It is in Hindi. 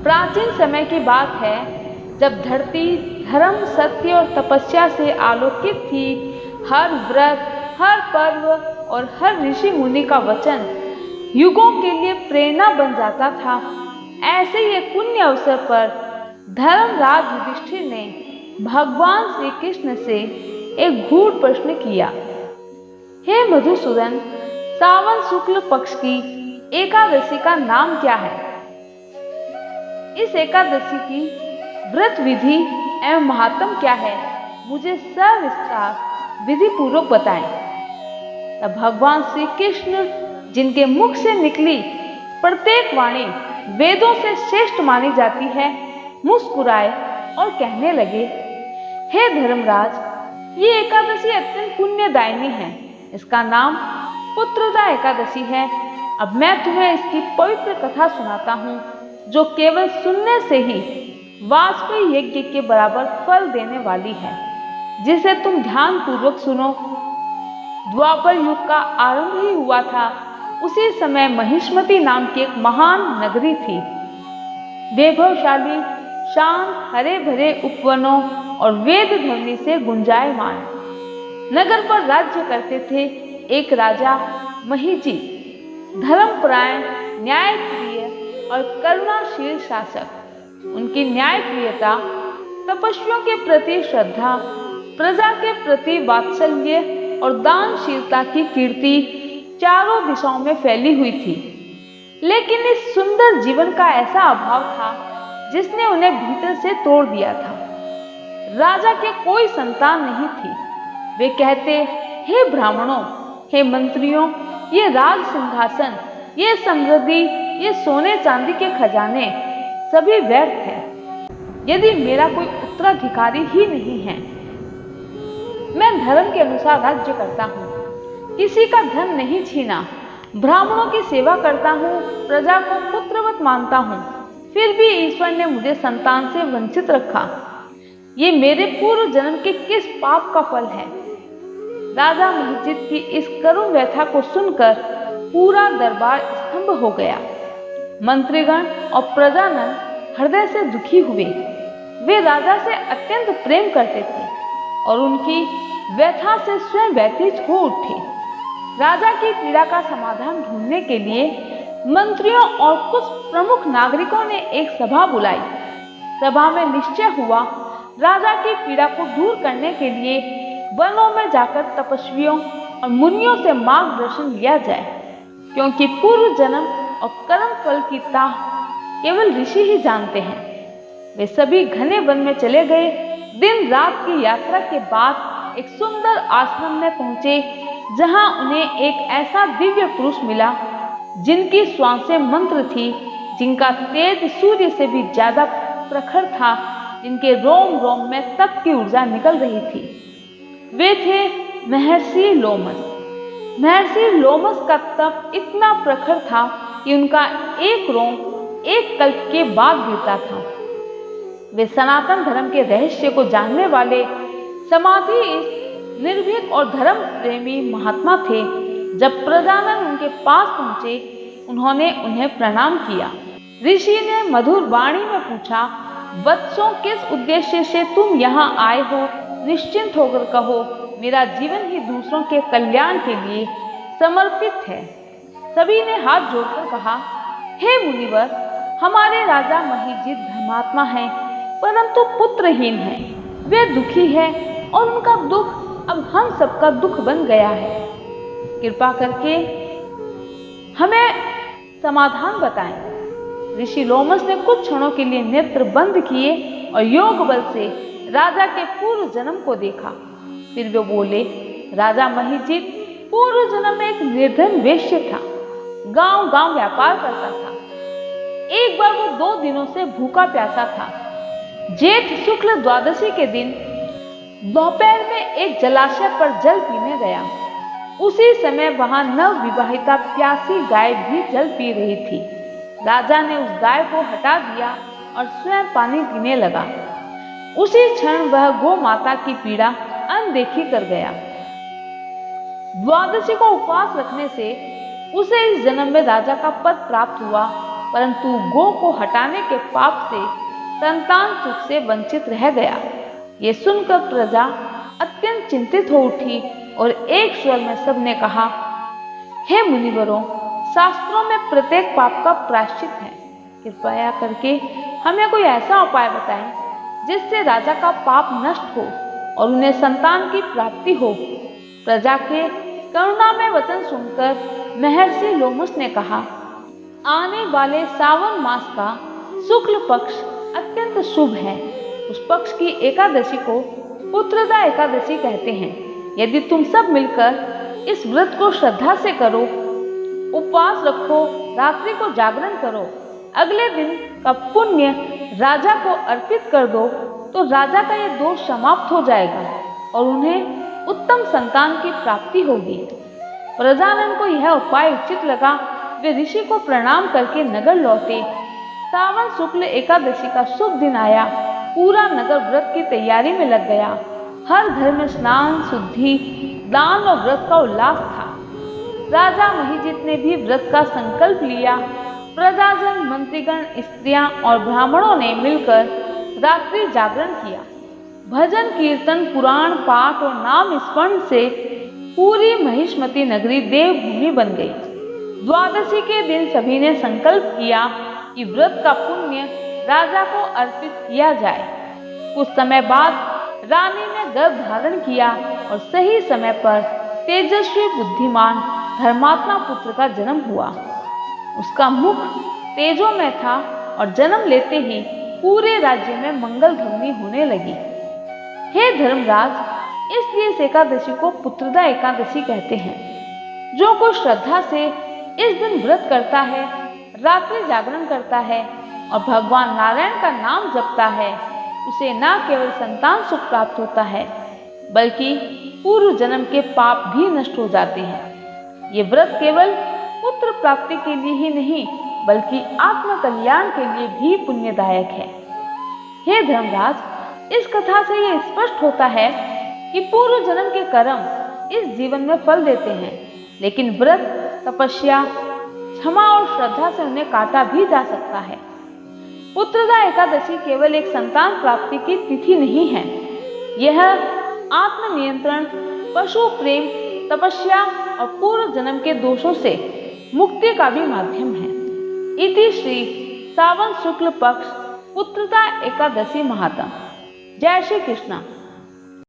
प्राचीन समय की बात है, जब धरती धर्म, सत्य और तपस्या से आलोकित थी। हर व्रत, हर पर्व और हर ऋषि मुनि का वचन युगों के लिए प्रेरणा बन जाता था। ऐसे ही एक पुण्य अवसर पर धर्मराज युधिष्ठिर ने भगवान श्री कृष्ण से एक गूढ़ प्रश्न किया। हे मधुसूदन, सावन शुक्ल पक्ष की एकादशी का नाम क्या है? इस एकादशी की व्रत विधि एवं महात्म क्या है? मुझे सविस्तार विधि पूर्वक बताएं। तब भगवान श्री कृष्ण, जिनके मुख से निकली प्रत्येक वाणी वेदों से श्रेष्ठ मानी जाती है, मुस्कुराए और कहने लगे, हे धर्मराज, ये एकादशी अत्यंत पुण्यदायिनी है। इसका नाम पुत्रदा एकादशी है। अब मैं तुम्हें इसकी पवित्र कथा सुनाता हूँ, जो केवल सुनने से ही वाजपेयी यज्ञ के बराबर फल देने वाली है, जिसे तुम ध्यान पूर्वक सुनो। द्वापर युग का आरंभ ही हुआ था। उसी समय महिष्मति नाम की एक महान नगरी थी। वैभवशाली, शांत, हरे भरे उपवनों और वेद ध्वनि से गुंजायमान नगर पर राज्य करते थे एक राजा महीजी, धर्मपरायण, न्यायप्रिय और करुणाशील शासक। उनकी न्यायप्रियता, तपस्वियों के प्रति श्रद्धा, प्रजा के प्रति वात्सल्य और दानशीलता की कीर्ति चारों दिशाओं में फैली हुई थी। लेकिन इस सुंदर जीवन का ऐसा अभाव था जिसने उन्हें भीतर से तोड़ दिया था। राजा के कोई संतान नहीं थी। वे कहते, हे ब्राह्मणों, हे मंत्रियों, ये राज सिंहासन, ये समृद्धि, ये सोने चांदी के खजाने सभी व्यर्थ है, यदि मेरा कोई उत्तराधिकारी ही नहीं है। मैं धर्म के अनुसार राज्य करता हूँ, किसी का धन नहीं छीना, ब्राह्मणों की सेवा करता हूँ, प्रजा को पुत्रवत मानता हूँ, फिर भी ईश्वर ने मुझे संतान से वंचित रखा। ये मेरे पूर्व जन्म के किस पाप का फल है? राजा महीजित की इस करुण व्यथा को सुनकर पूरा दरबार स्तंभ हो गया। मंत्रीगण और प्रजानन हृदय से दुखी हुए। वे राजा से अत्यंत प्रेम करते थे और उनकी व्यथा से स्वयं व्यथित हो उठे। राजा की पीड़ा का समाधान ढूंढने के लिए मंत्रियों और कुछ प्रमुख नागरिकों ने एक सभा बुलाई। सभा में निश्चय हुआ, राजा की पीड़ा को दूर करने के लिए वनों में जाकर तपस्वियों और मुनियों से मार्गदर्शन लिया जाए, क्योंकि पूर्व जन्म और कर्म फल की ताह केवल ऋषि ही जानते हैं। वे सभी घने वन में चले गए। दिन रात की यात्रा के बाद एक सुंदर आश्रम में पहुंचे, जहां उन्हें एक ऐसा दिव्य पुरुष मिला जिनकी श्वासें मंत्र थी, जिनका तेज सूर्य से भी ज्यादा प्रखर था, जिनके रोम रोम में तप की ऊर्जा निकल रही थी। वे थे महर्षि लोमस। महर्षि लोमस का तप इतना प्रखर था कि उनका एक रोम एक कल्प के बाद गिरता था। वे सनातन धर्म के रहस्य को जानने वाले समाधि निर्भीक और धर्म प्रेमी महात्मा थे। जब प्रजानन उनके पास पहुंचे, उन्होंने उन्हें प्रणाम किया। ऋषि ने मधुर वाणी में पूछा, वत्सों, किस उद्देश्य से तुम यहाँ आए हो? निश्चिंत होकर कहो, मेरा जीवन ही दूसरों के कल्याण के लिए समर्पित है। सभी ने हाथ जोड़कर कहा, हे मुनिवर, हमारे राजा महीजित धर्मात्मा हैं, परंतु पुत्रहीन हैं। वे दुखी हैं और उनका दुख अब हम सबका दुख बन गया है। कृपा करके हमें समाधान बताएं। ऋषि लोमस ने कुछ क्षणों के लिए नेत्र बंद किए और योग बल से राजा के पूर्व जन्म को देखा। फिर वे बोले, राजा महीजित पूर्व जन्म में एक निर्धन वेश्य था, गांव गांव व्यापार करता था। एक बार वो 2 दिनों से भूखा प्यासा था। जेठ शुक्ल द्वादशी के दिन दोपहर में एक जलाशय पर जल पीने गया। उसी समय वहां नव विवाहिता प्यासी गाय भी जल पी रही थी। राजा ने उस गाय को हटा दिया और स्वयं पानी पीने लगा। उसी क्षण वह गौ माता की पीड़ा अनदेखी कर गया। द्वादशी को उपवास रखने से उसे इस जन्म में राजा का पद प्राप्त हुआ। परंतु गो को हटाने के पाप से संतान सुख से वंचित रह गया। ये सुनकर प्रजा अत्यंत चिंतित हो उठी और एक स्वर में सबने कहा, हे मुनिवरों, शास्त्रों में प्रत्येक पाप का प्रायश्चित है। कृपया करके हमें कोई ऐसा उपाय बताएं जिससे राजा का पाप नष्ट हो और उन्हें संतान की प्राप्ति हो। प्रजा के करुणा में वचन सुनकर महर्षि लोमश ने कहा, आने वाले सावन मास का शुक्ल पक्ष अत्यंत शुभ है। उस पक्ष की एकादशी को पुत्रदा एकादशी कहते हैं। यदि तुम सब मिलकर इस व्रत को श्रद्धा से करो, उपवास रखो, रात्रि को जागरण करो, अगले दिन का पुण्य राजा को अर्पित कर दो, तो राजा का यह दोष समाप्त हो जाएगा और उन्हें उत्तम संतान की प्राप्ति होगी। प्रजानन को यह उपाय उचित लगा। वे ऋषि को प्रणाम करके नगर लौटे। सावन शुक्ल एकादशी का शुभ दिन आया। पूरा नगर व्रत की तैयारी में लग गया। हर घर में स्नान, शुद्धि, दान और व्रत का उल्लास था। राजा महिजित ने भी व्रत का संकल्प लिया। प्रजाजन, मंत्रीगण, स्त्रियां और ब्राह्मणों ने मिलकर रात्रि जागरण किया। भजन, कीर्तन, पुराण पाठ और नाम स्मरण से पूरी महिष्मती नगरी देवभूमि बन गई। द्वादशी के दिन सभी ने संकल्प किया कि व्रत का पुण्य राजा को अर्पित किया जाए। कुछ समय बाद रानी ने गर्भ धारण किया और सही समय पर तेजस्वी, बुद्धिमान, धर्मात्मा पुत्र का जन्म हुआ। उसका मुख तेजों में था और जन्म लेते ही पूरे राज्य में मंगल ध्वनि होने लगी। हे धर्मराज, इसलिए इस एकादशी को पुत्रदा एकादशी कहते हैं। जो कोई श्रद्धा से इस दिन व्रत करता है, रात्रि जागरण करता है और भगवान नारायण का नाम जपता है, उसे न केवल संतान सुख प्राप्त होता है, बल्कि पूर्व जन्म के पाप भी नष्ट हो जाते हैं। ये व्रत केवल पुत्र प्राप्ति के लिए ही नहीं, बल्कि आत्म कल्याण के लिए भी पुण्यदायक है। हे धर्मराज, इस कथा से यह स्पष्ट होता है कि पूर्व जन्म के कर्म इस जीवन में फल देते हैं, लेकिन व्रत, तपस्या, क्षमा और श्रद्धा से उन्हें काटा भी जा सकता है। पुत्रदा एकादशी केवल एक संतान प्राप्ति की तिथि नहीं है, यह आत्मनियंत्रण, पशु प्रेम, तपस्या और पूर्व जन्म के दोषों से मुक्ति का भी माध्यम है। इति श्री सावन शुक्ल पक्ष पुत्रदा एकादशी महात्म। जय श्री कृष्ण।